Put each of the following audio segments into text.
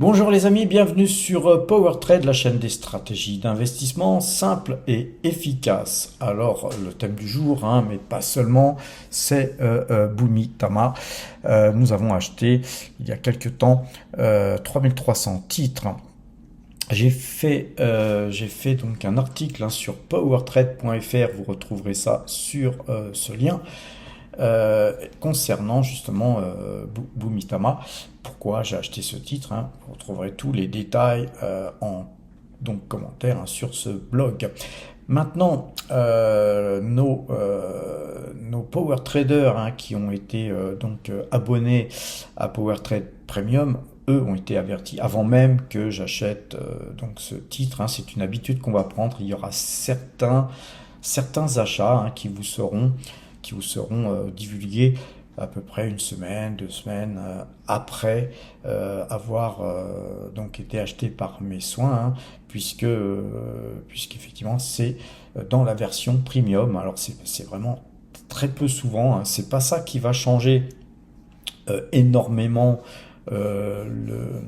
Bonjour les amis, bienvenue sur PowerTrade, la chaîne des stratégies d'investissement simples et efficaces. Alors le thème du jour, mais pas seulement, c'est Bumitama. Nous avons acheté il y a quelques temps 3300 titres. J'ai fait donc un article sur powertrade.fr, vous retrouverez ça sur ce lien. Concernant justement Bumitama, pourquoi j'ai acheté ce titre, vous retrouverez tous les détails en commentaire sur ce blog. Maintenant, nos power traders qui ont été abonnés à PowerTrade Premium, eux ont été avertis avant même que j'achète ce titre. C'est une habitude qu'on va prendre. Il y aura certains achats qui vous seront divulgués à peu près une semaine, 2 semaines après avoir été acheté par mes soins, puisqu'effectivement c'est dans la version premium. Alors c'est vraiment très peu souvent, c'est pas ça qui va changer énormément le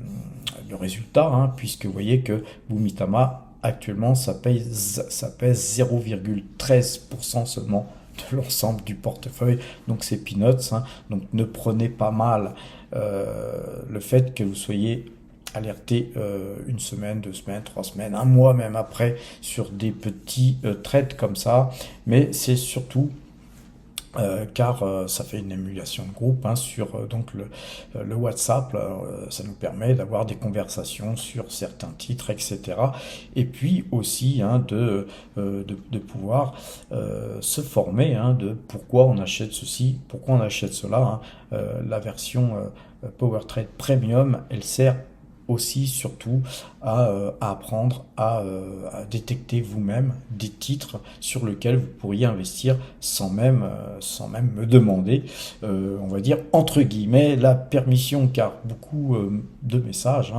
résultat, puisque vous voyez que Bumitama actuellement ça pèse 0,13% seulement de l'ensemble du portefeuille, donc c'est peanuts, donc ne prenez pas mal le fait que vous soyez alerté une semaine, 2 semaines, 3 semaines, un mois même après sur des petits trades comme ça, mais c'est surtout car ça fait une émulation de groupe sur le WhatsApp. Ça nous permet d'avoir des conversations sur certains titres, etc. Et puis aussi de pouvoir se former de pourquoi on achète ceci, pourquoi on achète cela. La version PowerTrade Premium, elle sert aussi surtout à apprendre à détecter vous-même des titres sur lesquels vous pourriez investir sans même me demander, on va dire entre guillemets, la permission, car beaucoup de messages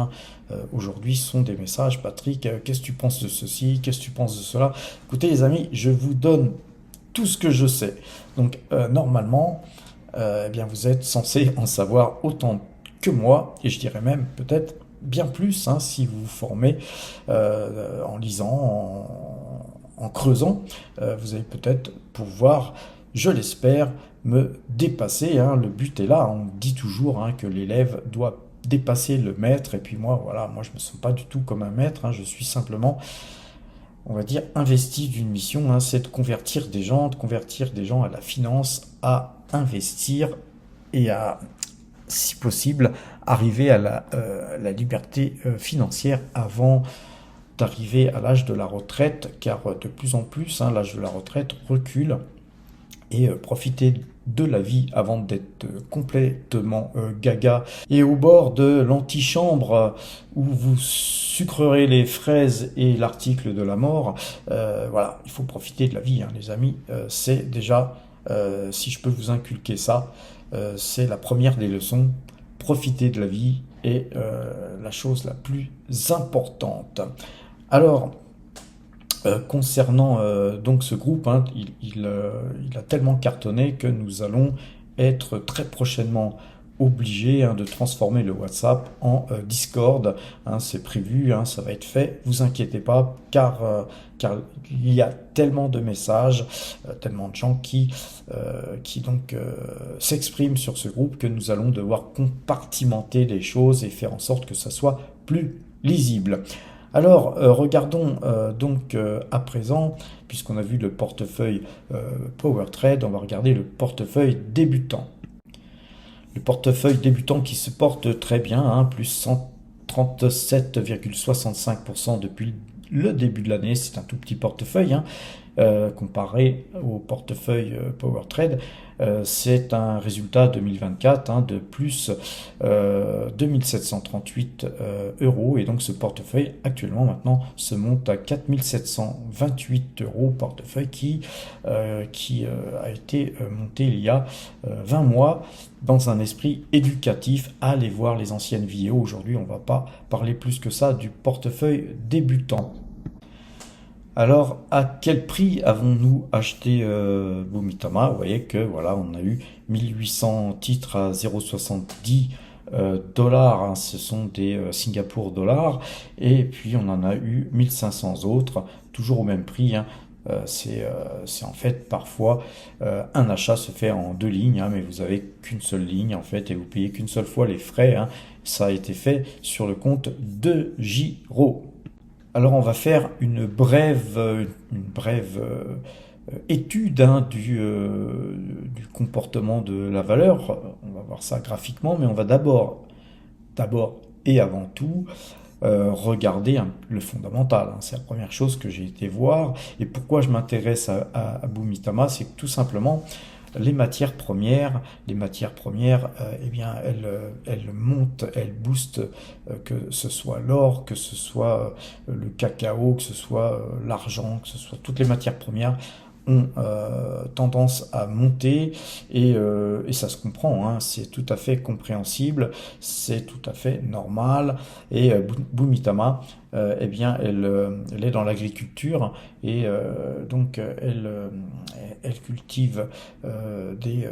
aujourd'hui sont des messages: Patrick, qu'est-ce que tu penses de ceci, qu'est-ce que tu penses de cela? Écoutez les amis, je vous donne tout ce que je sais, donc normalement vous êtes censé en savoir autant que moi, et je dirais même peut-être bien plus si vous vous formez en lisant, en creusant. Vous allez peut-être pouvoir, je l'espère, me dépasser. Le but est là. On dit toujours que l'élève doit dépasser le maître. Et puis moi, voilà, moi je me sens pas du tout comme un maître. Je suis simplement, on va dire, investi d'une mission. C'est de convertir des gens à la finance, à investir et à, si possible, arriver à la liberté financière avant d'arriver à l'âge de la retraite, car de plus en plus l'âge de la retraite recule, et profiter de la vie avant d'être complètement gaga et au bord de l'antichambre où vous sucrerez les fraises et l'article de la mort. Voilà, il faut profiter de la vie, les amis. C'est déjà, si je peux vous inculquer ça, c'est la première des leçons. Profiter de la vie est la chose la plus importante. Alors, concernant ce groupe, il a tellement cartonné que nous allons être très prochainement obligés de transformer le WhatsApp en Discord. C'est prévu, ça va être fait, vous inquiétez pas, car il y a tellement de messages, tellement de gens qui s'expriment sur ce groupe, que nous allons devoir compartimenter les choses et faire en sorte que ça soit plus lisible. Alors, regardons à présent, puisqu'on a vu le portefeuille PowerTrade, on va regarder le portefeuille débutant. Le portefeuille débutant qui se porte très bien, plus 137,65% depuis le début de l'année. C'est un tout petit portefeuille comparé au portefeuille PowerTrade. C'est un résultat 2024 de plus 2738 euros, et donc ce portefeuille actuellement maintenant se monte à 4728 euros, portefeuille qui a été monté il y a 20 mois dans un esprit éducatif. Allez voir les anciennes vidéos. Aujourd'hui on ne va pas parler plus que ça du portefeuille débutant. Alors, à quel prix avons-nous acheté Bumitama? Vous voyez que voilà, on a eu 1800 titres à 0,70 dollars, hein, ce sont des Singapour dollars, et puis on en a eu 1500 autres, toujours au même prix, hein. C'est en fait parfois un achat se fait en deux lignes, hein, mais vous avez qu'une seule ligne en fait et vous payez qu'une seule fois les frais, hein. Ça a été fait sur le compte de Giro. Alors on va faire une brève étude, hein, du comportement de la valeur. On va voir ça graphiquement, mais on va d'abord et avant tout regarder le fondamental, hein. C'est la première chose que j'ai été voir. Et pourquoi je m'intéresse à Bumitama, c'est que tout simplement les matières premières, eh bien, elles montent, elles boostent, que ce soit l'or, que ce soit le cacao, que ce soit l'argent, que ce soit toutes les matières premières ont tendance à monter et ça se comprend, hein, c'est tout à fait compréhensible, c'est tout à fait normal. Et Bumitama, eh bien, elle est dans l'agriculture et donc elle cultive des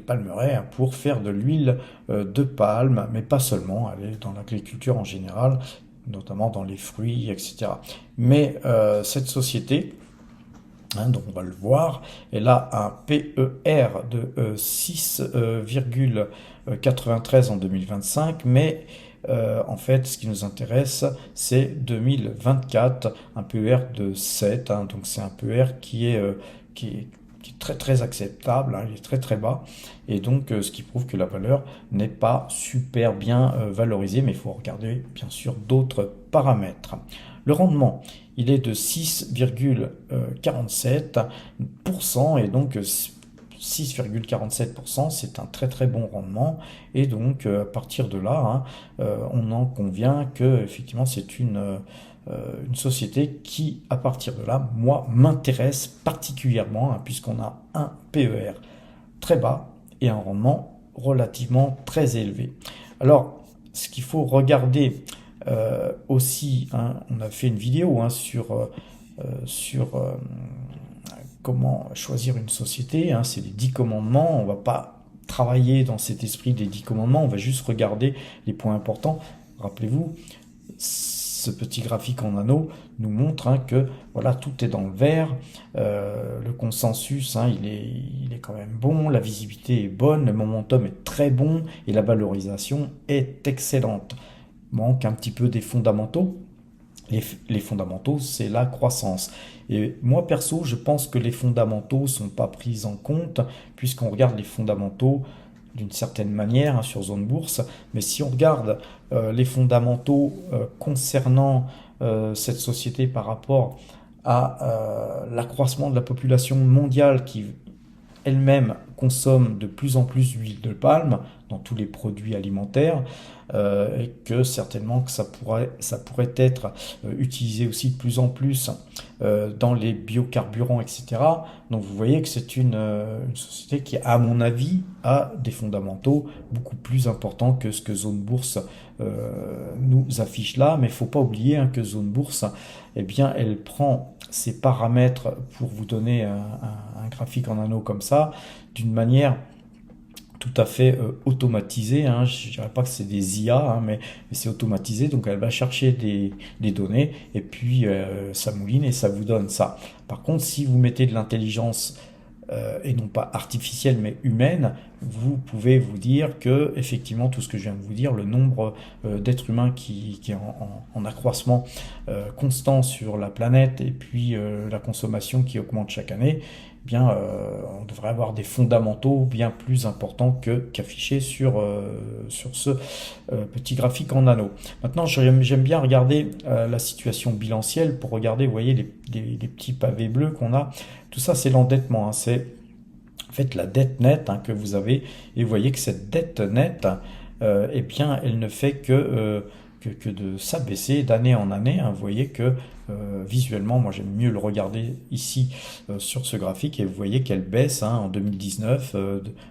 palmeraies pour faire de l'huile de palme, mais pas seulement, elle est dans l'agriculture en général, notamment dans les fruits, etc. Mais cette société, hein, donc on va le voir, elle a un PER de 6,93 en 2025, mais en fait ce qui nous intéresse c'est 2024, un PER de 7, hein, donc c'est un PER qui est très très acceptable, hein, il est très très bas, et donc ce qui prouve que la valeur n'est pas super bien valorisée, mais il faut regarder bien sûr d'autres paramètres. Le rendement, il est de 6,47%, et donc 6,47%, c'est un très très bon rendement, et donc à partir de là, hein, on en convient que effectivement c'est une société qui, à partir de là, moi, m'intéresse particulièrement, hein, puisqu'on a un PER très bas et un rendement relativement très élevé. Alors, ce qu'il faut regarder aussi, hein, on a fait une vidéo, hein, sur comment choisir une société, hein, c'est les 10 commandements, on ne va pas travailler dans cet esprit des 10 commandements, on va juste regarder les points importants. Rappelez-vous, ce petit graphique en anneau nous montre, hein, que voilà, tout est dans le vert, le consensus, hein, il est quand même bon, la visibilité est bonne, le momentum est très bon et la valorisation est excellente. Manque un petit peu des fondamentaux. Les fondamentaux, c'est la croissance. Et moi, perso, je pense que les fondamentaux ne sont pas pris en compte, puisqu'on regarde les fondamentaux d'une certaine manière, hein, sur Zone Bourse. Mais si on regarde les fondamentaux concernant cette société par rapport à l'accroissement de la population mondiale qui elle-même consomme de plus en plus d'huile de palme dans tous les produits alimentaires, et que certainement que ça pourrait être utilisé aussi de plus en plus dans les biocarburants, etc. Donc vous voyez que c'est une société qui, à mon avis, a des fondamentaux beaucoup plus importants que ce que Zone Bourse nous affiche là. Mais il ne faut pas oublier, hein, que Zone Bourse, eh bien, elle prend ces paramètres pour vous donner un graphique en anneau comme ça, d'une manière tout à fait automatisée, hein. Je ne dirais pas que c'est des IA, hein, mais c'est automatisé, donc elle va chercher des données, et puis ça mouline et ça vous donne ça. Par contre, si vous mettez de l'intelligence, et non pas artificielle mais humaine, vous pouvez vous dire que effectivement tout ce que je viens de vous dire, le nombre d'êtres humains qui est en accroissement constant sur la planète, et puis la consommation qui augmente chaque année, eh bien on devrait avoir des fondamentaux bien plus importants qu'affichés sur ce petit graphique en anneau. Maintenant, j'aime bien regarder la situation bilancielle pour regarder, vous voyez, les petits pavés bleus qu'on a. Tout ça, c'est l'endettement, hein. C'est en fait la dette nette, hein, que vous avez. Et vous voyez que cette dette nette, eh bien, elle ne fait que de s'abaisser d'année en année, hein. Vous voyez que visuellement, moi j'aime mieux le regarder ici sur ce graphique, et vous voyez qu'elle baisse, hein, en 2019,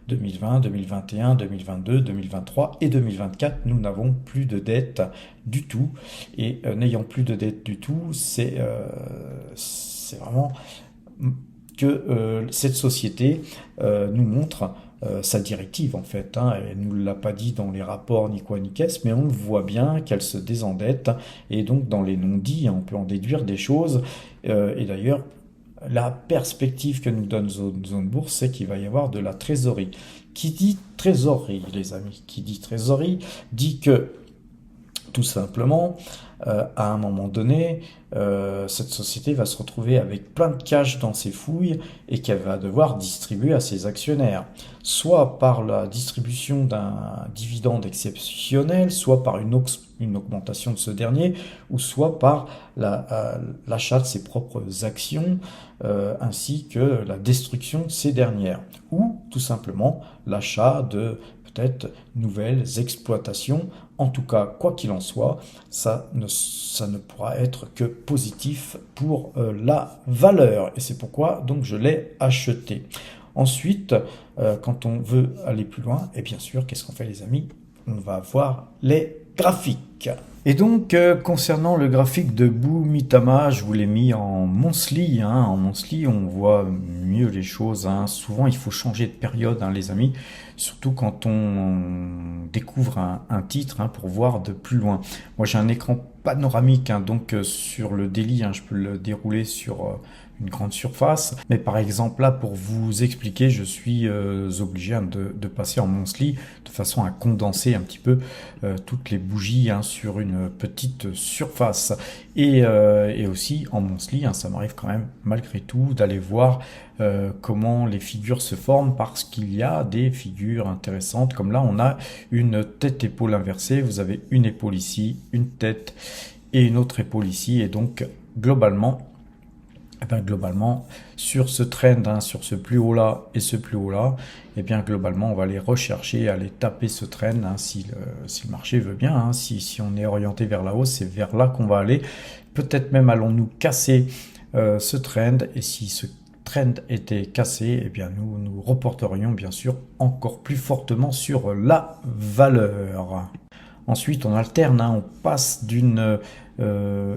2020, 2021, 2022, 2023 et 2024. Nous n'avons plus de dette du tout, et n'ayant plus de dette du tout, c'est vraiment que cette société nous montre sa directive en fait. Hein. Elle ne nous l'a pas dit dans les rapports ni quoi ni qu'est-ce, mais on le voit bien qu'elle se désendette. Et donc dans les non-dits, on peut en déduire des choses. Et d'ailleurs, la perspective que nous donne Zone Bourse, c'est qu'il va y avoir de la trésorerie. Qui dit trésorerie, les amis, qui dit trésorerie, dit que tout simplement, à un moment donné, cette société va se retrouver avec plein de cash dans ses fouilles et qu'elle va devoir distribuer à ses actionnaires, soit par la distribution d'un dividende exceptionnel, soit par une augmentation de ce dernier, ou soit par l'achat de ses propres actions, ainsi que la destruction de ces dernières, ou tout simplement l'achat de peut-être nouvelles exploitations. En tout cas, quoi qu'il en soit, ça ne pourra être que positif pour la valeur. Et c'est pourquoi donc je l'ai acheté. Ensuite, quand on veut aller plus loin, et bien sûr, qu'est-ce qu'on fait les amis? On va voir les graphiques. Et donc, concernant le graphique de Boomitama, je vous l'ai mis en monthly. Hein. En monthly, on voit mieux les choses. Hein. Souvent, il faut changer de période, hein, les amis. Surtout quand on découvre un titre, hein, pour voir de plus loin. Moi, j'ai un écran panoramique, hein, donc sur le daily, hein, je peux le dérouler sur une grande surface. Mais par exemple, là, pour vous expliquer, je suis obligé, hein, de passer en monthly de façon à condenser un petit peu toutes les bougies, hein, sur une petite surface. Et aussi en monthly, hein, ça m'arrive quand même malgré tout d'aller voir comment les figures se forment, parce qu'il y a des figures intéressantes. Comme là, on a une tête-épaule inversée. Vous avez une épaule ici, une tête et une autre épaule ici. Et donc, globalement, sur ce trend, hein, sur ce plus haut là et ce plus haut là, et bien globalement on va aller rechercher, aller taper ce trend, hein, si le marché veut bien, hein, si on est orienté vers la hausse, c'est vers là qu'on va aller. Peut-être même allons-nous casser ce trend, et si ce trend était cassé, et bien nous reporterions bien sûr encore plus fortement sur la valeur. Ensuite, on alterne, hein, on passe d'une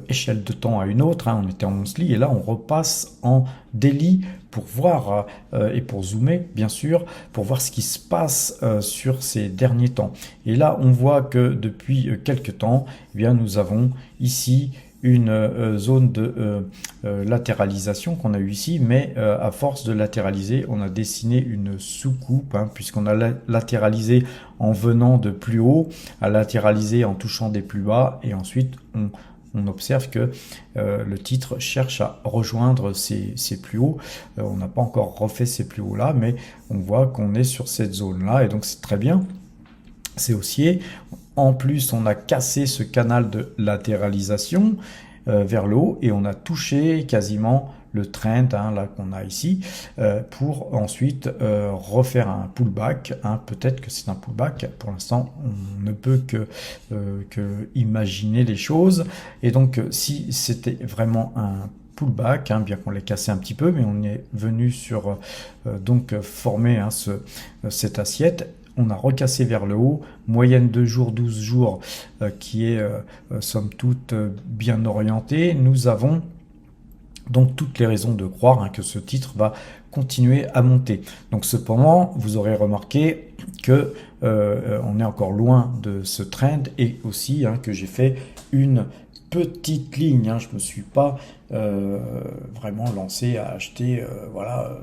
échelle de temps à une autre, hein. On était en monthly et là on repasse en daily pour voir et pour zoomer bien sûr, pour voir ce qui se passe sur ces derniers temps. Et là on voit que depuis quelques temps, eh bien, nous avons ici une zone de latéralisation qu'on a eu ici, mais à force de latéraliser, on a dessiné une sous-coupe, hein, puisqu'on a latéralisé en venant de plus haut, à latéraliser en touchant des plus bas, et ensuite on observe que le titre cherche à rejoindre ces plus hauts. On n'a pas encore refait ces plus hauts là, mais on voit qu'on est sur cette zone là, et donc c'est très bien, c'est haussier. En plus, on a cassé ce canal de latéralisation vers le haut, et on a touché quasiment le trend, hein, là qu'on a ici, pour ensuite refaire un pullback. Hein. Peut-être que c'est un pullback. Pour l'instant, on ne peut que imaginer les choses. Et donc, si c'était vraiment un pullback, hein, bien qu'on l'ait cassé un petit peu, mais on est venu sur donc former, hein, cette assiette. On a recassé vers le haut, moyenne 2 jours, 12 jours, qui est somme toute bien orientée. Nous avons donc toutes les raisons de croire, hein, que ce titre va continuer à monter. Donc cependant, vous aurez remarqué que on est encore loin de ce trend, et aussi, hein, que j'ai fait une petite ligne. Hein. Je ne me suis pas vraiment lancé à acheter voilà,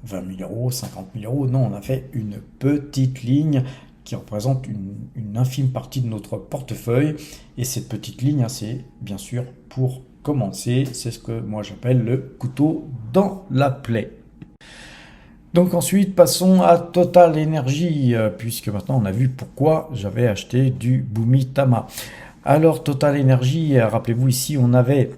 20 000 euros, 50 000 euros. Non, on a fait une petite ligne qui représente une infime partie de notre portefeuille. Et cette petite ligne, hein, c'est bien sûr pour commencer. C'est ce que moi j'appelle le couteau dans la plaie. Donc ensuite, passons à Total Energy, puisque maintenant on a vu pourquoi j'avais acheté du Boomitama. Alors Total Energy, rappelez-vous, ici on avait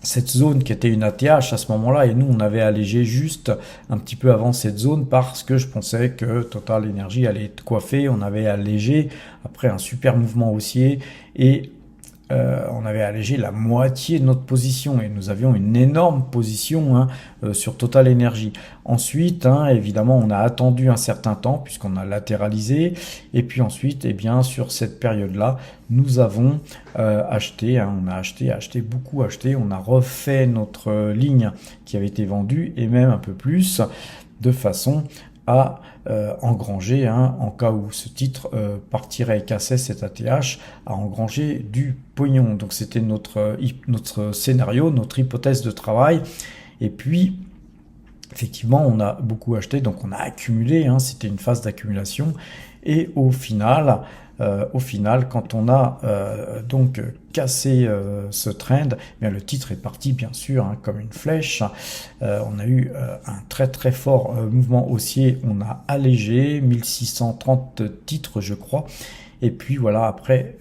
cette zone qui était une ATH à ce moment-là, et nous on avait allégé juste un petit peu avant cette zone, parce que je pensais que Total Energy allait être coiffé. On avait allégé après un super mouvement haussier, et on avait allégé la moitié de notre position, et nous avions une énorme position, hein, sur Total Energy. Ensuite, hein, évidemment, on a attendu un certain temps puisqu'on a latéralisé, et puis ensuite, eh bien, sur cette période-là, nous avons acheté, hein, on a acheté, beaucoup acheté. On a refait notre ligne qui avait été vendue, et même un peu plus, de façon à engranger, hein, en cas où ce titre partirait et cassait cet ATH, à engranger du pognon. Donc c'était notre scénario, notre hypothèse de travail. Et puis, effectivement, on a beaucoup acheté, donc on a accumulé, hein, c'était une phase d'accumulation. Et au final, quand on a donc cassé ce trend, eh bien le titre est parti bien sûr, hein, comme une flèche. On a eu un très très fort mouvement haussier, on a allégé 1630 titres je crois. Et puis voilà, après,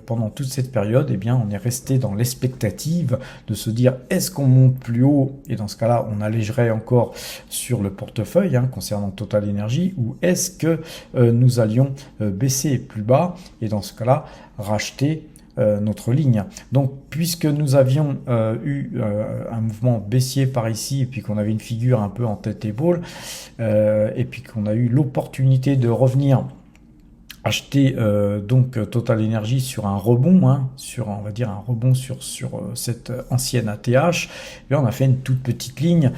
pendant toute cette période, eh bien, on est resté dans l'expectative de se dire, est-ce qu'on monte plus haut? Et dans ce cas-là, on allégerait encore sur le portefeuille, hein, concernant Total Energy, ou est-ce que nous allions baisser plus bas? Et dans ce cas-là, racheter notre ligne. Donc, puisque nous avions eu un mouvement baissier par ici, et puis qu'on avait une figure un peu en tête-épaule, et puis qu'on a eu l'opportunité de revenir acheter donc Total Energy sur un rebond, hein, on va dire un rebond sur cette ancienne ATH. Et là, on a fait une toute petite ligne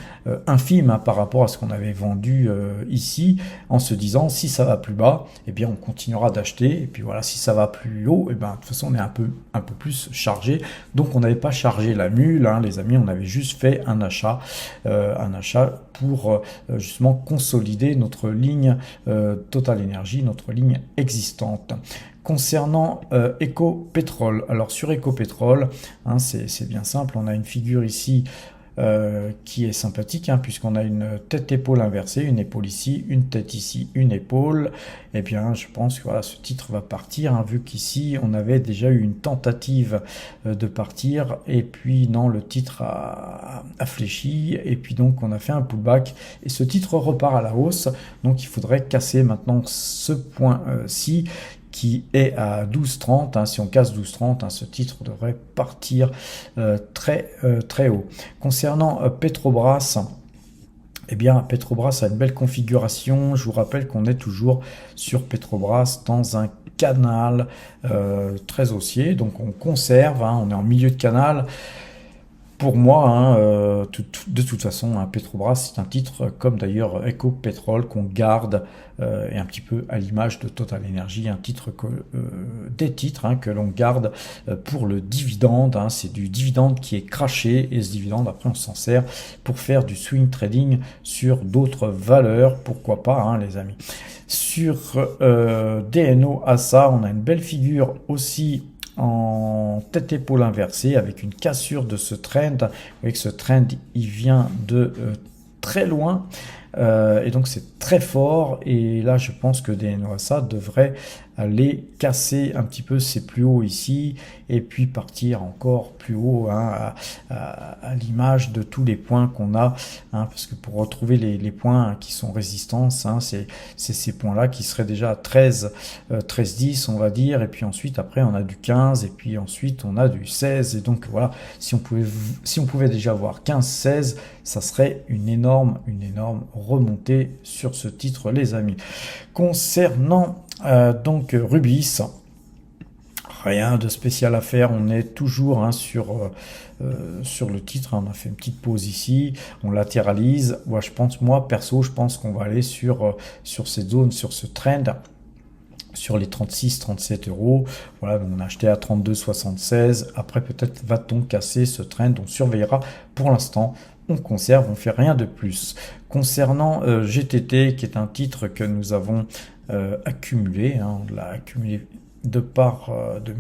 infime, hein, par rapport à ce qu'on avait vendu ici, en se disant si ça va plus bas, eh bien on continuera d'acheter. Et puis voilà, si ça va plus haut, eh bien de toute façon on est un peu plus chargé. Donc on n'avait pas chargé la mule, hein, les amis, on avait juste fait un achat pour justement consolider notre ligne Total Energy, notre ligne existante. Concernant Ecopétrol, alors sur Ecopétrol, hein, c'est bien simple, on a une figure ici qui est sympathique, hein, puisqu'on a une tête-épaule inversée, une épaule ici, une tête ici, une épaule. Eh bien, je pense que voilà, ce titre va partir, hein, vu qu'ici, on avait déjà eu une tentative de partir, et puis non, le titre a fléchi, et puis donc on a fait un pullback, et ce titre repart à la hausse. Donc il faudrait casser maintenant ce point-ci, qui est à 12,30, hein. Si on casse 12,30, hein, ce titre devrait partir très haut. Concernant Petrobras, eh bien, Petrobras a une belle configuration. Je vous rappelle qu'on est toujours sur Petrobras dans un canal très haussier, donc on conserve, hein, on est en milieu de canal. Pour moi, hein, de toute façon, hein, Petrobras, c'est un titre, comme d'ailleurs Ecopétrol, qu'on garde, et un petit peu à l'image de Total Energy, des titres, hein, que l'on garde pour le dividende. Hein, c'est du dividende qui est craché, et ce dividende, après, on s'en sert pour faire du swing trading sur d'autres valeurs. Pourquoi pas, hein, les amis. Sur DNO ASA, on a une belle figure aussi en tête-épaule inversée avec une cassure de ce trend. Vous voyez que ce trend, il vient de très loin, et donc c'est très fort, et là je pense que DNO ASA devrait aller casser un petit peu ses plus hauts ici, et puis partir encore plus haut, hein, à l'image de tous les points qu'on a, hein, parce que pour retrouver les points qui sont résistance, hein, c'est ces points-là qui seraient déjà à 13,10 on va dire, et puis ensuite après on a du 15, et puis ensuite on a du 16, et donc voilà, si on pouvait déjà voir 15-16, ça serait une énorme remontée sur ce titre, les amis. Concernant donc Rubis, rien de spécial à faire, on est toujours, hein, sur le titre, hein, on a fait une petite pause ici, on latéralise. Moi perso, je pense qu'on va aller sur cette zone, sur ce trend, sur les 36-37 euros. Voilà, on a acheté à 32,76. Après, peut-être va-t-on casser ce trend, on surveillera. Pour l'instant, on conserve, on fait rien de plus. Concernant GTT, qui est un titre que nous avons accumulé, hein, on l'a accumulé de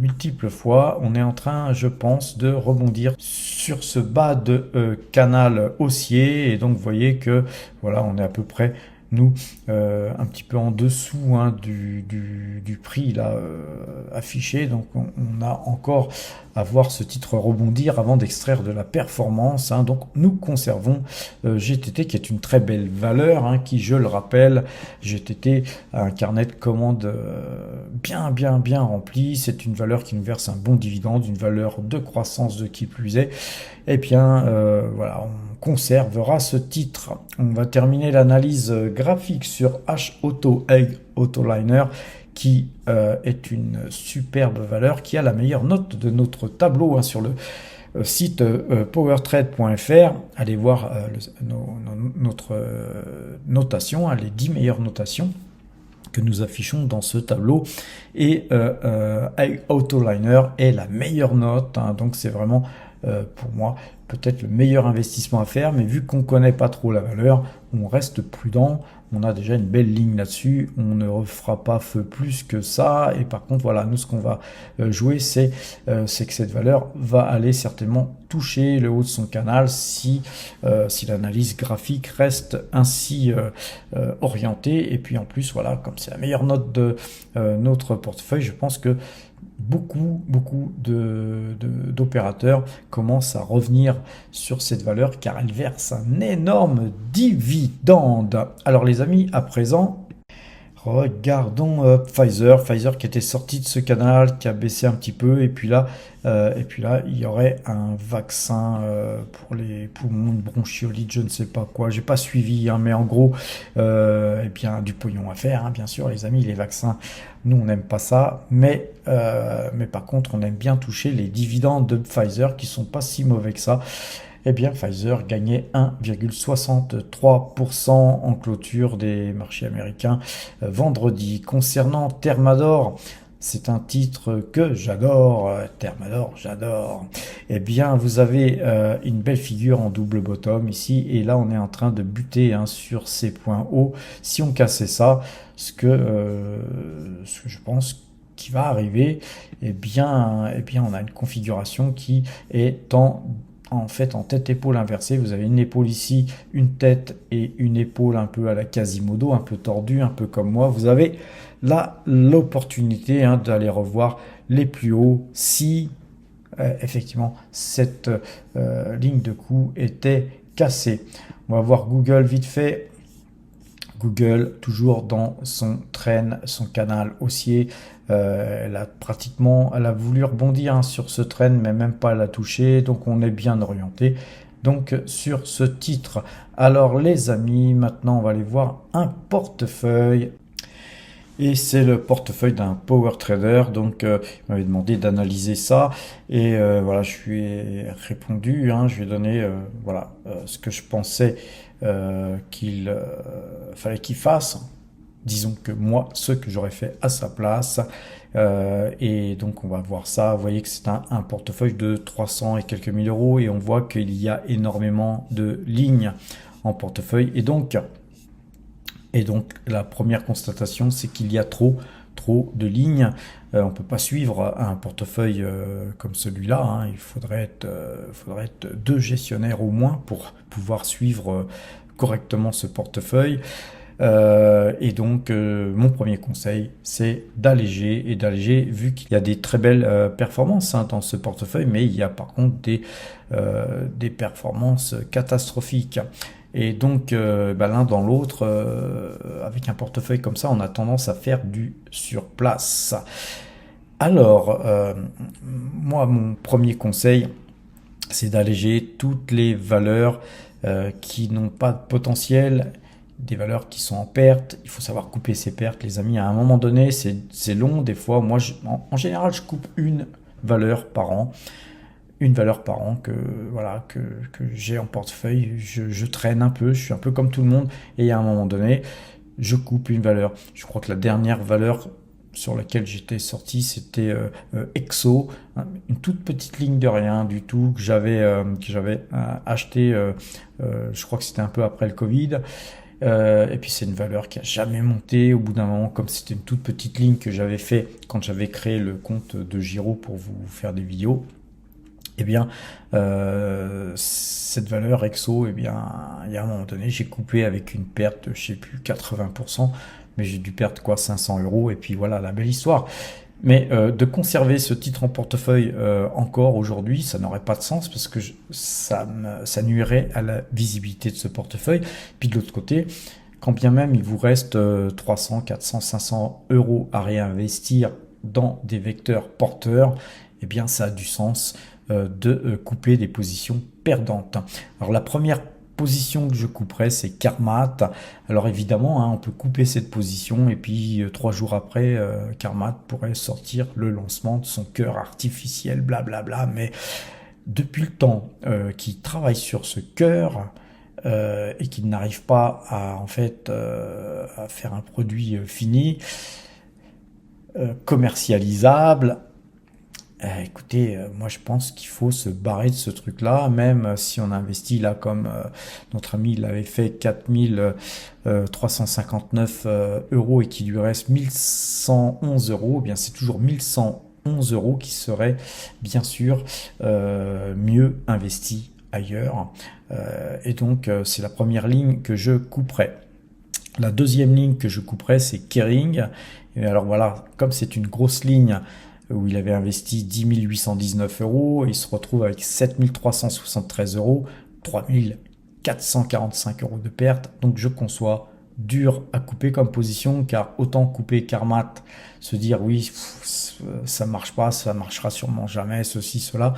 multiples fois, on est en train, je pense, de rebondir sur ce bas de canal haussier, et donc vous voyez que voilà, on est à peu près un petit peu en dessous, hein, du prix là affiché, donc on a encore à voir ce titre rebondir avant d'extraire de la performance, hein. Donc nous conservons GTT, qui est une très belle valeur, hein, qui, je le rappelle, GTT a un carnet de commandes bien rempli. C'est une valeur qui nous verse un bon dividende, une valeur de croissance de qui plus est. Et bien voilà, on conservera ce titre. On va terminer l'analyse graphique sur H-Auto, Egg Autoliner, qui est une superbe valeur, qui a la meilleure note de notre tableau, hein, sur le site powertrade.fr, allez voir notre notation, hein, les 10 meilleures notations que nous affichons dans ce tableau, et Autoliner est la meilleure note, hein, donc c'est vraiment pour moi peut-être le meilleur investissement à faire, mais vu qu'on ne connaît pas trop la valeur, on reste prudent. On a déjà une belle ligne là-dessus, on ne refera pas feu plus que ça, et par contre voilà, nous ce qu'on va jouer, c'est que cette valeur va aller certainement toucher le haut de son canal si l'analyse graphique reste ainsi orientée. Et puis en plus voilà, comme c'est la meilleure note de notre portefeuille, je pense que beaucoup d'opérateurs commencent à revenir sur cette valeur car elle verse un énorme dividende. Alors les amis, à présent, regardons Pfizer qui était sorti de ce canal, qui a baissé un petit peu, et puis là, il y aurait un vaccin pour les poumons, une bronchiolite, je ne sais pas quoi, j'ai pas suivi, hein, mais en gros, eh bien, du pognon à faire, hein, bien sûr, les amis, les vaccins, nous on n'aime pas ça, mais par contre, on aime bien toucher les dividendes de Pfizer qui sont pas si mauvais que ça. Eh bien, Pfizer gagnait 1,63% en clôture des marchés américains vendredi. Concernant Thermador, c'est un titre que j'adore, Thermador, j'adore. Eh bien, vous avez une belle figure en double bottom ici, et là, on est en train de buter sur ces points hauts. Si on cassait ça, ce que je pense qui va arriver, eh bien, on a une configuration qui est en fait en tête-épaule inversée. Vous avez une épaule ici, une tête et une épaule un peu à la Quasimodo, un peu tordue, un peu comme moi. Vous avez là l'opportunité d'aller revoir les plus hauts si effectivement cette ligne de coup était cassée. On va voir Google vite fait. Google, toujours dans son trend, son canal haussier. Elle a voulu rebondir sur ce trend, mais même pas la toucher, donc on est bien orienté. Donc sur ce titre. Alors les amis, maintenant on va aller voir un portefeuille. Et c'est le portefeuille d'un power trader, donc il m'avait demandé d'analyser ça, et voilà, je lui ai répondu, je lui ai donné ce que je pensais qu'il fallait qu'il fasse, disons que moi, ce que j'aurais fait à sa place, et donc on va voir ça. Vous voyez que c'est un portefeuille de 300 et quelques mille euros, et on voit qu'il y a énormément de lignes en portefeuille, et donc la première constatation, c'est qu'il y a trop de lignes. On ne peut pas suivre un portefeuille comme celui-là. Il faudrait être 2 gestionnaires au moins pour pouvoir suivre correctement ce portefeuille. Et donc, mon premier conseil, c'est d'alléger, vu qu'il y a des très belles performances dans ce portefeuille, mais il y a par contre des performances catastrophiques. Et donc, l'un dans l'autre, avec un portefeuille comme ça, on a tendance à faire du surplace. Alors, moi, mon premier conseil, c'est d'alléger toutes les valeurs qui n'ont pas de potentiel, des valeurs qui sont en perte. Il faut savoir couper ces pertes, les amis. À un moment donné, c'est long. Des fois, moi, en général, je coupe une valeur par an. Une valeur par an que j'ai en portefeuille. Je traîne un peu, je suis un peu comme tout le monde, et à un moment donné, je coupe une valeur. Je crois que la dernière valeur sur laquelle j'étais sorti, c'était Exo, une toute petite ligne de rien du tout que j'avais acheté, je crois que c'était un peu après le Covid. Et puis c'est une valeur qui a jamais monté au bout d'un moment, comme c'était une toute petite ligne que j'avais fait quand j'avais créé le compte de Giro pour vous faire des vidéos. Eh bien, cette valeur Exo, eh bien, il y a un moment donné, j'ai coupé avec une perte de, je sais plus, 80%, mais j'ai dû perdre 500 euros, et puis voilà la belle histoire. Mais de conserver ce titre en portefeuille encore aujourd'hui, ça n'aurait pas de sens, parce que ça nuirait à la visibilité de ce portefeuille. Puis de l'autre côté, quand bien même il vous reste 300, 400, 500 euros à réinvestir dans des vecteurs porteurs, eh bien ça a du sens de couper des positions perdantes. Alors la première position que je couperai, c'est Carmat. Alors évidemment, on peut couper cette position, et puis 3 jours après, Carmat pourrait sortir le lancement de son cœur artificiel, blablabla, mais depuis le temps qu'il travaille sur ce cœur et qu'il n'arrive pas à en fait à faire un produit fini, commercialisable. Écoutez, moi je pense qu'il faut se barrer de ce truc-là, même si on investit là comme notre ami l'avait fait 4359 euros et qu'il lui reste 1111 euros, eh bien c'est toujours 1111 euros qui seraient bien sûr mieux investis ailleurs. Et donc c'est la première ligne que je couperai. La deuxième ligne que je couperai, c'est Kering. Et alors voilà, comme c'est une grosse ligne où il avait investi 10 819 euros, il se retrouve avec 7 373 euros, 3 445 euros de perte. Donc je conçois dur à couper comme position, car autant couper Carmat, se dire oui, ça marche pas, ça marchera sûrement jamais, ceci, cela.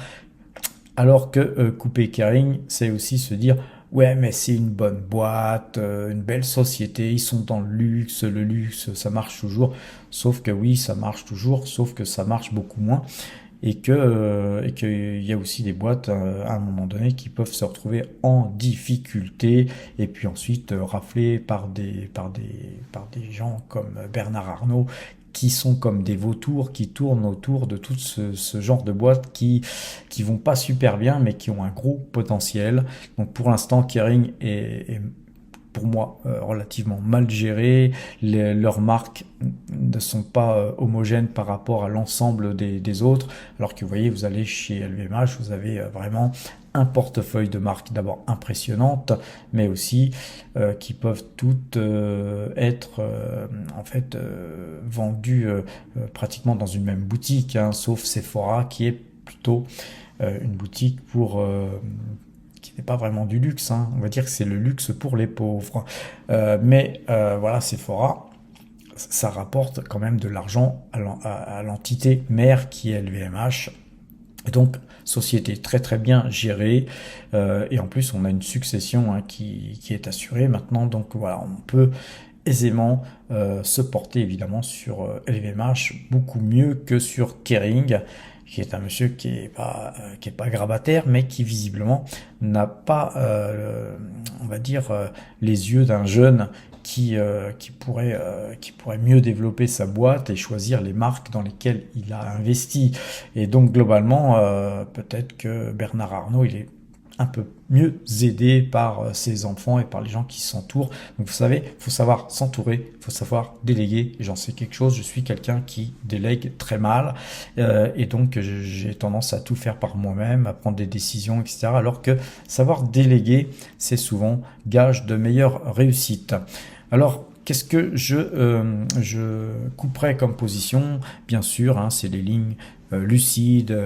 Alors que couper Kering, c'est aussi se dire ouais, mais c'est une bonne boîte, une belle société, ils sont dans le luxe, ça marche toujours. Sauf que oui, ça marche toujours, sauf que ça marche beaucoup moins. Et qu'il y a aussi des boîtes à un moment donné qui peuvent se retrouver en difficulté et puis ensuite raflées par des gens comme Bernard Arnault qui sont comme des vautours qui tournent autour de tout ce genre de boîtes qui vont pas super bien mais qui ont un gros potentiel. Donc pour l'instant, Kering est pour moi relativement mal gérées. Leurs marques ne sont pas homogènes par rapport à l'ensemble des autres, alors que vous voyez, vous allez chez LVMH, vous avez vraiment un portefeuille de marques d'abord impressionnantes, mais aussi qui peuvent toutes être en fait vendues pratiquement dans une même boutique, hein, sauf Sephora qui est plutôt une boutique pour qui n'est pas vraiment du luxe, hein. On va dire que c'est le luxe pour les pauvres. Mais voilà, Sephora, ça rapporte quand même de l'argent à l'entité mère qui est LVMH. Et donc, société très très bien gérée. Et en plus, on a une succession hein, qui est assurée maintenant. Donc voilà, on peut aisément se porter évidemment sur LVMH beaucoup mieux que sur Kering, qui est un monsieur qui est pas grabataire, mais qui visiblement n'a pas, on va dire, les yeux d'un jeune qui pourrait mieux développer sa boîte et choisir les marques dans lesquelles il a investi. Et donc globalement, peut-être que Bernard Arnault, il est un peu mieux aidé par ses enfants et par les gens qui s'entourent. Donc vous savez, il faut savoir s'entourer, il faut savoir déléguer. Et j'en sais quelque chose, je suis quelqu'un qui délègue très mal. Et donc j'ai tendance à tout faire par moi-même, à prendre des décisions, etc. Alors que savoir déléguer, c'est souvent gage de meilleure réussite. Alors, qu'est-ce que je couperai comme position? Bien sûr, hein, c'est les lignes lucides,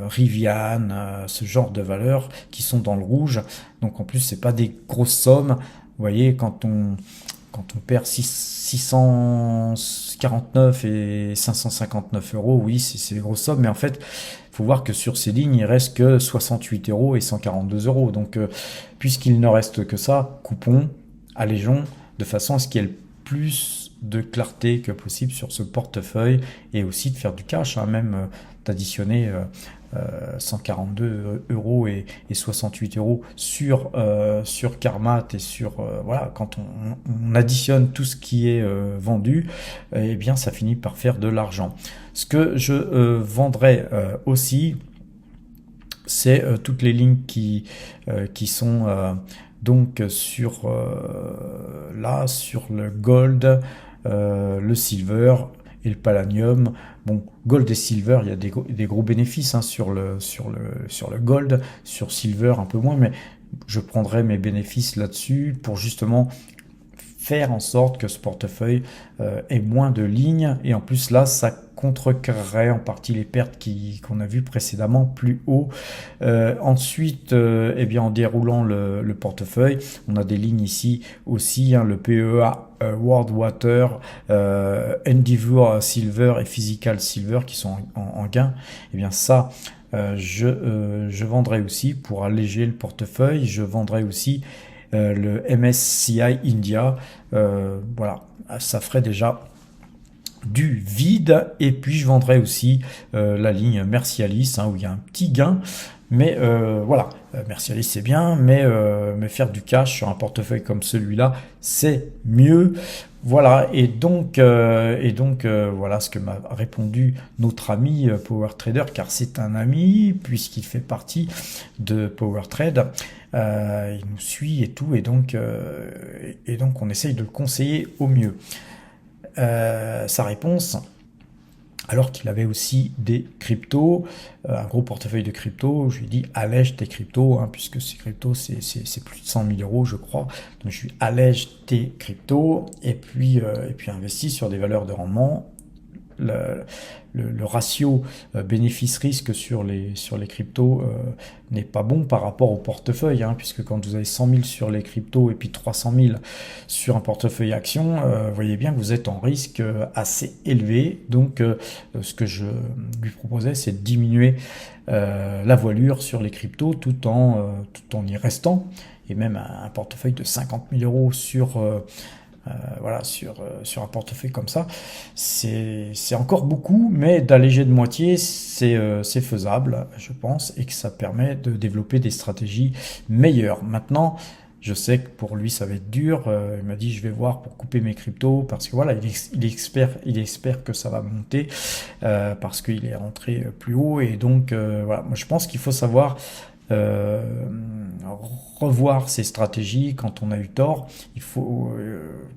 Rivian, ce genre de valeurs qui sont dans le rouge. Donc en plus, c'est pas des grosses sommes. Vous voyez, quand on perd 649 et 559 euros, oui, c'est des grosses sommes. Mais en fait, il faut voir que sur ces lignes, il reste que 68 euros et 142 euros. Donc, puisqu'il ne reste que ça, coupons, allégeons, de façon à ce qu'il y ait le plus de clarté que possible sur ce portefeuille et aussi de faire du cash, hein, même d'additionner 142 euros et 68 euros sur Carmat et sur voilà, quand on additionne tout ce qui est vendu, eh bien ça finit par faire de l'argent. Ce que je vendrai aussi, c'est toutes les lignes qui sont donc sur sur le gold, le silver et le palladium. Bon, gold et silver, il y a des gros bénéfices hein, sur le gold, sur silver un peu moins, mais je prendrai mes bénéfices là-dessus pour justement faire en sorte que ce portefeuille ait moins de lignes, et en plus là ça contrecarrerait en partie les pertes qu'on a vues précédemment plus haut. Ensuite, eh bien, en déroulant le portefeuille, on a des lignes ici aussi, hein, le PEA World Water, Endeavour Silver et Physical Silver qui sont en gain. Eh bien ça, je vendrai aussi pour alléger le portefeuille. Je vendrai aussi le MSCI India. Voilà, ça ferait déjà du vide. Et puis je vendrai aussi la ligne Mercialis, où il y a un petit gain. Mais voilà, Mercialis c'est bien, mais faire du cash sur un portefeuille comme celui-là, c'est mieux. Voilà, et donc voilà ce que m'a répondu notre ami Power Trader, car c'est un ami, puisqu'il fait partie de Power Trade. Il nous suit et tout, et donc on essaye de le conseiller au mieux. Sa réponse, alors qu'il avait aussi des cryptos, un gros portefeuille de cryptos, je lui ai dit allège tes cryptos, puisque ces cryptos c'est plus de 100 000 euros je crois, donc je lui allège tes cryptos et puis investis sur des valeurs de rendement. Le ratio bénéfice-risque sur les cryptos n'est pas bon par rapport au portefeuille, puisque quand vous avez 100 000 sur les cryptos et puis 300 000 sur un portefeuille action, vous voyez bien que vous êtes en risque assez élevé. Donc ce que je lui proposais, c'est de diminuer la voilure sur les cryptos tout en y restant, et même un portefeuille de 50 000 euros sur un portefeuille comme ça, c'est encore beaucoup, mais d'alléger de moitié, c'est faisable, je pense, et que ça permet de développer des stratégies meilleures. Maintenant, je sais que pour lui, ça va être dur. Il m'a dit, je vais voir pour couper mes cryptos, parce que voilà, il espère que ça va monter, parce qu'il est rentré plus haut, et donc voilà, moi je pense qu'il faut savoir revoir ses stratégies quand on a eu tort. Il faut,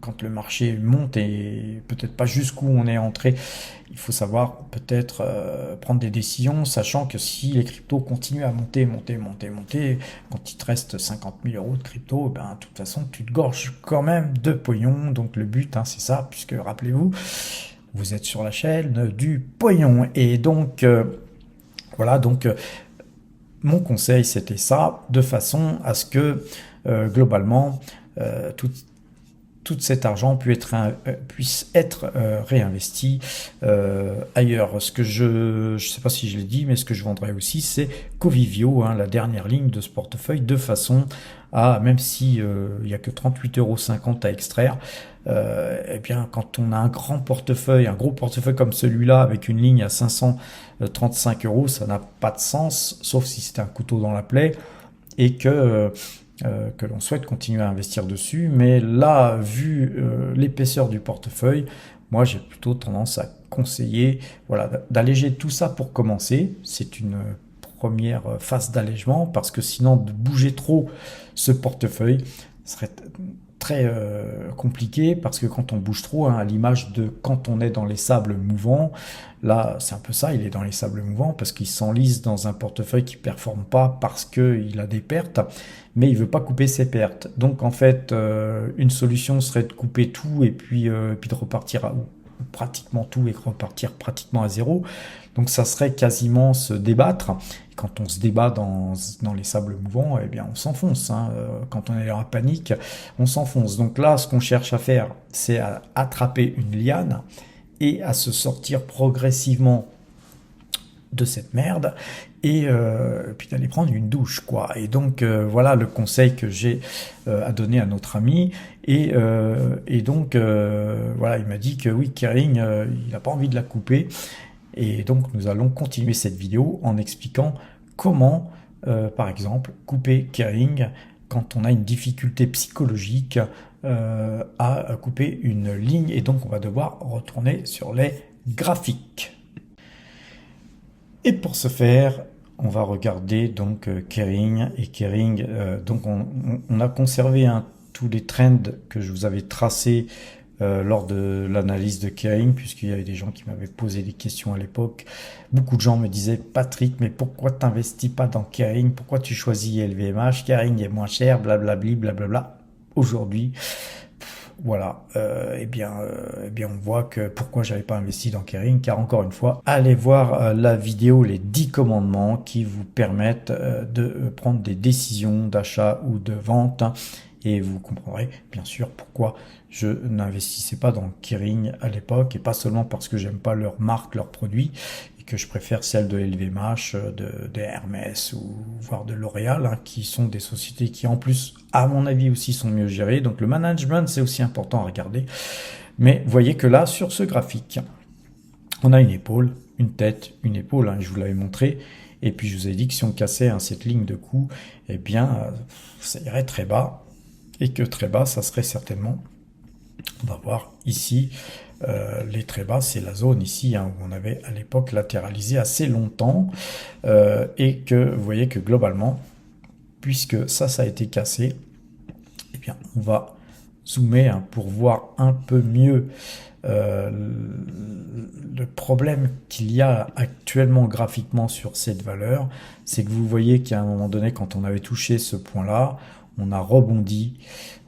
quand le marché monte, et peut-être pas jusqu'où on est entré, il faut savoir peut-être prendre des décisions, sachant que si les cryptos continuent à monter, quand il te reste 50 000 euros de crypto, de toute façon tu te gorges quand même de pognon. Donc le but, c'est ça, puisque rappelez-vous, vous êtes sur la chaîne du pognon. Et donc voilà, donc mon conseil, c'était ça, de façon à ce que, globalement, tout cet argent puisse être réinvesti ailleurs. Ce que je sais pas si je l'ai dit, mais ce que je vendrai aussi, c'est Covivio, la dernière ligne de ce portefeuille, de façon à, même si il n'y a que 38,50 € à extraire, eh bien, quand on a un gros portefeuille comme celui-là, avec une ligne à 535 €, ça n'a pas de sens, sauf si c'est un couteau dans la plaie, et que l'on souhaite continuer à investir dessus. Mais là, vu l'épaisseur du portefeuille, moi j'ai plutôt tendance à conseiller, voilà, d'alléger tout ça pour commencer. C'est une première phase d'allègement, parce que sinon, de bouger trop ce portefeuille serait très compliqué, parce que quand on bouge trop, à l'image de quand on est dans les sables mouvants, là c'est un peu ça, il est dans les sables mouvants parce qu'il s'enlise dans un portefeuille qui performe pas, parce qu'il a des pertes, mais il veut pas couper ses pertes. Donc en fait, une solution serait de couper tout, et puis de repartir pratiquement tout, et repartir pratiquement à zéro. Donc ça serait quasiment se débattre. Et quand on se débat dans les sables mouvants, eh bien on s'enfonce. Quand on est en panique, on s'enfonce. Donc là, ce qu'on cherche à faire, c'est à attraper une liane et à se sortir progressivement de cette merde, et puis d'aller prendre une douche, quoi. Et donc voilà le conseil que j'ai à donner à notre ami. Et donc voilà, il m'a dit que oui, Kering, il n'a pas envie de la couper. Et donc nous allons continuer cette vidéo en expliquant comment, par exemple, couper Kering quand on a une difficulté psychologique à couper une ligne. Et donc on va devoir retourner sur les graphiques. Et pour ce faire, on va regarder donc Kering. Et Kering, donc on a conservé tous les trends que je vous avais tracés lors de l'analyse de Kering, puisqu'il y avait des gens qui m'avaient posé des questions à l'époque. Beaucoup de gens me disaient, Patrick, mais pourquoi tu n'investis pas dans Kering? Pourquoi tu choisis LVMH? Kering est moins cher, blablabli, blablabla. Aujourd'hui, voilà, eh bien on voit que pourquoi j'avais pas investi dans Kering, car encore une fois, allez voir la vidéo les 10 commandements qui vous permettent de prendre des décisions d'achat ou de vente, et vous comprendrez bien sûr pourquoi je n'investissais pas dans Kering à l'époque, et pas seulement parce que j'aime pas leur marque, leurs produits, et que je préfère celles de LVMH, de Hermès, ou voire de L'Oréal, qui sont des sociétés qui en plus, à mon avis aussi, sont mieux gérées. Donc le management, c'est aussi important à regarder. Mais voyez que là, sur ce graphique, On a une épaule, une tête, une épaule, hein, je vous l'avais montré. Et puis je vous ai dit que si on cassait cette ligne de cou, eh bien ça irait très bas. Et que très bas, ça serait certainement, on va voir ici, les très bas, c'est la zone ici hein, où on avait à l'époque latéralisé assez longtemps. Et que vous voyez que globalement, puisque ça a été cassé, eh bien on va zoomer hein, pour voir un peu mieux le problème qu'il y a actuellement graphiquement sur cette valeur, c'est que vous voyez qu'à un moment donné, quand on avait touché ce point-là, on a rebondi,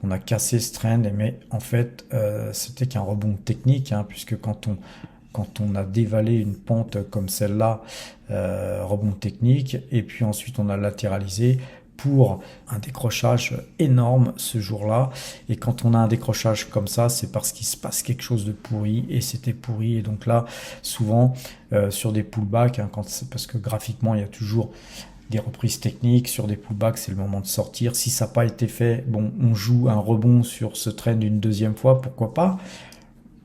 on a cassé ce trend, mais en fait, c'était qu'un rebond technique, hein, puisque quand on a dévalé une pente comme celle-là, rebond technique, et puis ensuite on a latéralisé, pour un décrochage énorme ce jour-là. Et quand on a un décrochage comme ça, c'est parce qu'il se passe quelque chose de pourri, et c'était pourri. Et donc là, souvent, sur des pullbacks, hein, parce que graphiquement, il y a toujours des reprises techniques. Sur des pullbacks, c'est le moment de sortir. Si ça n'a pas été fait, bon, on joue un rebond sur ce trend une deuxième fois, pourquoi pas.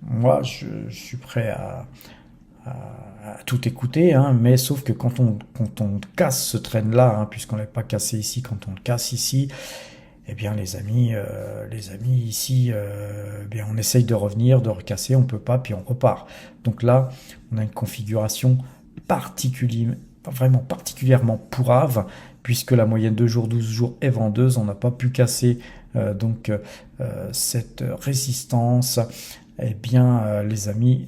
Moi, je suis prêt à tout écouter, hein, mais sauf que quand on casse ce trend-là, hein, puisqu'on ne l'a pas cassé ici, quand on le casse ici, eh bien les amis ici, eh bien on essaye de revenir, de recasser, on peut pas, puis on repart. Donc là, on a une configuration vraiment particulièrement pourrave, puisque la moyenne 2 jours, 12 jours est vendeuse, on n'a pas pu casser cette résistance. Eh bien les amis,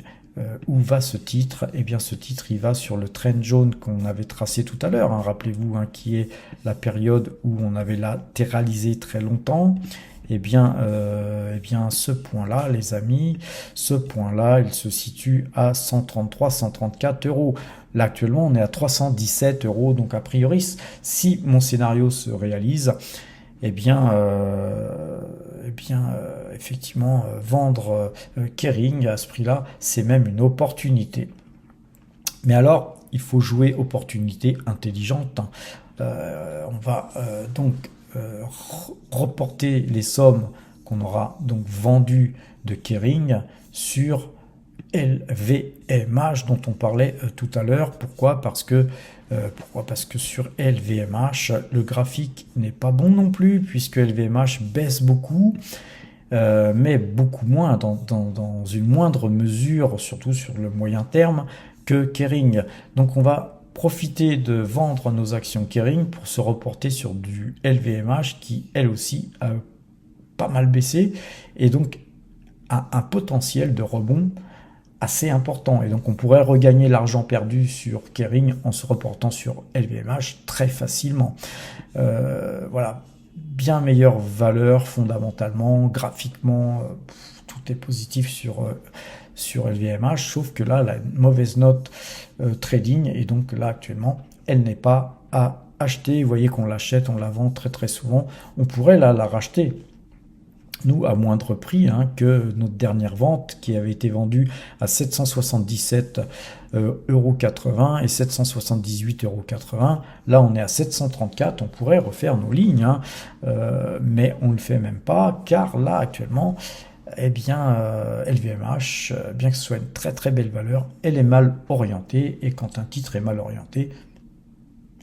où va ce titre? Eh bien ce titre il va sur le trend jaune qu'on avait tracé tout à l'heure, hein, rappelez-vous, hein, qui est la période où on avait latéralisé très longtemps. Eh bien ce point-là, les amis, ce point-là, il se situe à 133, 134 euros. Là actuellement on est à 317 euros, donc a priori si mon scénario se réalise, eh bien effectivement, vendre Kering à ce prix-là, c'est même une opportunité. Mais alors, il faut jouer opportunité intelligente. On va donc reporter les sommes qu'on aura donc vendues de Kering sur LVMH dont on parlait tout à l'heure. Pourquoi? Parce que sur LVMH, le graphique n'est pas bon non plus, puisque LVMH baisse beaucoup, mais beaucoup moins, dans une moindre mesure, surtout sur le moyen terme, que Kering. Donc on va profiter de vendre nos actions Kering pour se reporter sur du LVMH qui, elle aussi, a pas mal baissé, et donc a un potentiel de rebond assez important, et donc on pourrait regagner l'argent perdu sur Kering en se reportant sur LVMH très facilement. Voilà, bien meilleure valeur fondamentalement, graphiquement, tout est positif sur LVMH, sauf que là, la mauvaise note trading, et donc là actuellement, elle n'est pas à acheter. Vous voyez qu'on l'achète, on la vend très très souvent. On pourrait là la racheter, nous, à moindre prix que notre dernière vente qui avait été vendue à 777,80 € et 778,80 €. Là, on est à 734, on pourrait refaire nos lignes, mais on ne le fait même pas, car là, actuellement, eh bien, LVMH, bien que ce soit une très très belle valeur, elle est mal orientée, et quand un titre est mal orienté,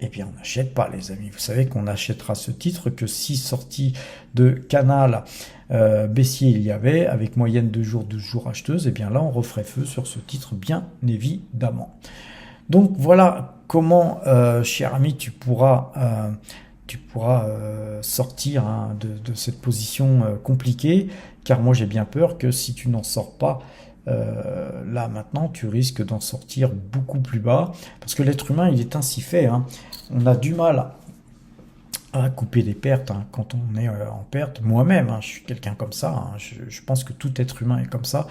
eh bien, on n'achète pas, les amis. Vous savez qu'on n'achètera ce titre que si sortie de canal baissier il y avait, avec moyenne 2 jours, 12 jours acheteuse, eh bien là, on referait feu sur ce titre, bien évidemment. Donc, voilà comment, cher ami, tu pourras sortir de cette position compliquée, car moi, j'ai bien peur que si tu n'en sors pas, là maintenant tu risques d'en sortir beaucoup plus bas, parce que l'être humain il est ainsi fait, on a du mal à couper des pertes quand on est en perte. Moi-même, je suis quelqu'un comme ça, je pense que tout être humain est comme ça.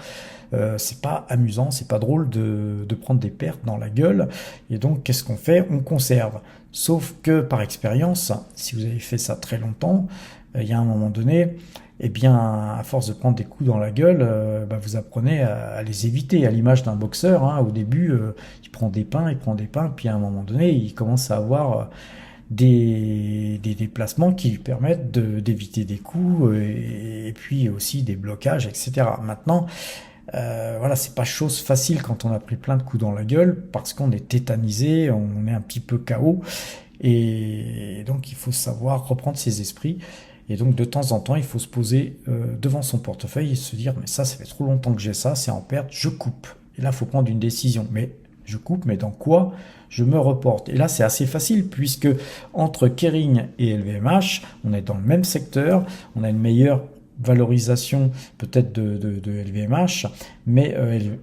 C'est pas amusant, c'est pas drôle de prendre des pertes dans la gueule, et donc qu'est-ce qu'on fait? On conserve. Sauf que par expérience, si vous avez fait ça très longtemps, il y a un moment donné, eh bien, à force de prendre des coups dans la gueule, vous apprenez à les éviter. À l'image d'un boxeur, au début, il prend des pains, puis à un moment donné, il commence à avoir des déplacements qui lui permettent d'éviter des coups, et puis aussi des blocages, etc. Maintenant, Voilà, c'est pas chose facile quand on a pris plein de coups dans la gueule, parce qu'on est tétanisé, on est un petit peu KO, et donc il faut savoir reprendre ses esprits. Et donc de temps en temps, il faut se poser devant son portefeuille et se dire, mais ça fait trop longtemps que j'ai ça, c'est en perte, je coupe. Et là, il faut prendre une décision. Mais je coupe, mais dans quoi je me reporte? Et là, c'est assez facile, puisque entre Kering et LVMH, on est dans le même secteur, on a une meilleure valorisation peut-être de LVMH, mais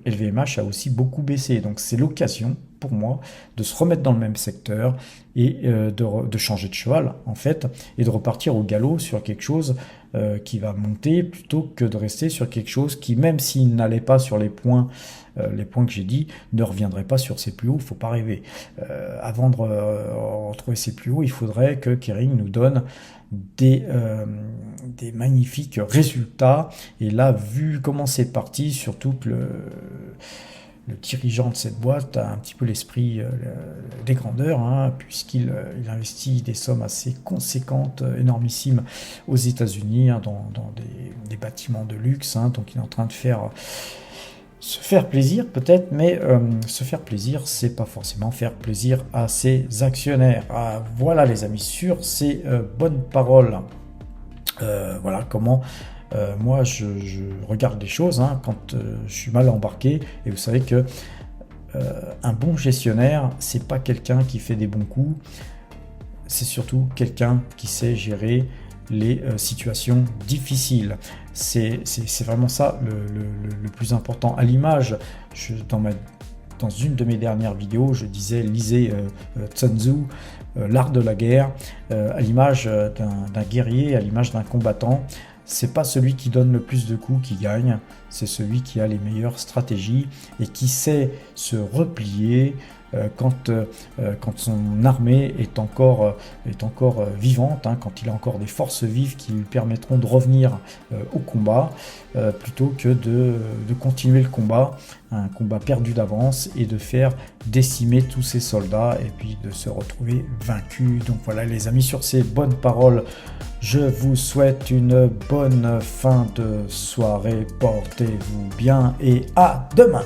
LVMH a aussi beaucoup baissé. Donc c'est l'occasion pour moi de se remettre dans le même secteur et de changer de cheval en fait, et de repartir au galop sur quelque chose qui va monter, plutôt que de rester sur quelque chose qui, même s'il n'allait pas sur les points que j'ai dit, ne reviendrait pas sur ses plus hauts. Il ne faut pas rêver. Avant de retrouver ses plus hauts, il faudrait que Kering nous donne des magnifiques résultats. Et là, vu comment c'est parti, surtout que le dirigeant de cette boîte a un petit peu l'esprit des grandeurs, hein, puisqu'il investit des sommes assez conséquentes, énormissimes aux États-Unis, hein, dans des bâtiments de luxe. Hein, donc il est en train de se faire plaisir peut-être, mais se faire plaisir, c'est pas forcément faire plaisir à ses actionnaires. Voilà les amis, sur ces bonnes paroles, voilà comment moi je regarde les choses, hein, quand je suis mal embarqué. Et vous savez que un bon gestionnaire, c'est pas quelqu'un qui fait des bons coups, c'est surtout quelqu'un qui sait gérer les situations difficiles. C'est vraiment ça le plus important. À l'image, dans une de mes dernières vidéos, je disais, lisez Sun Tzu, l'art de la guerre, à l'image d'un guerrier, à l'image d'un combattant. C'est pas celui qui donne le plus de coups qui gagne, c'est celui qui a les meilleures stratégies et qui sait se replier quand son armée est encore vivante, hein, quand il a encore des forces vives qui lui permettront de revenir au combat, plutôt que de continuer le combat, un combat perdu d'avance, et de faire décimer tous ses soldats et puis de se retrouver vaincu. Donc voilà les amis, sur ces bonnes paroles, je vous souhaite une bonne fin de soirée, portez-vous bien et à demain.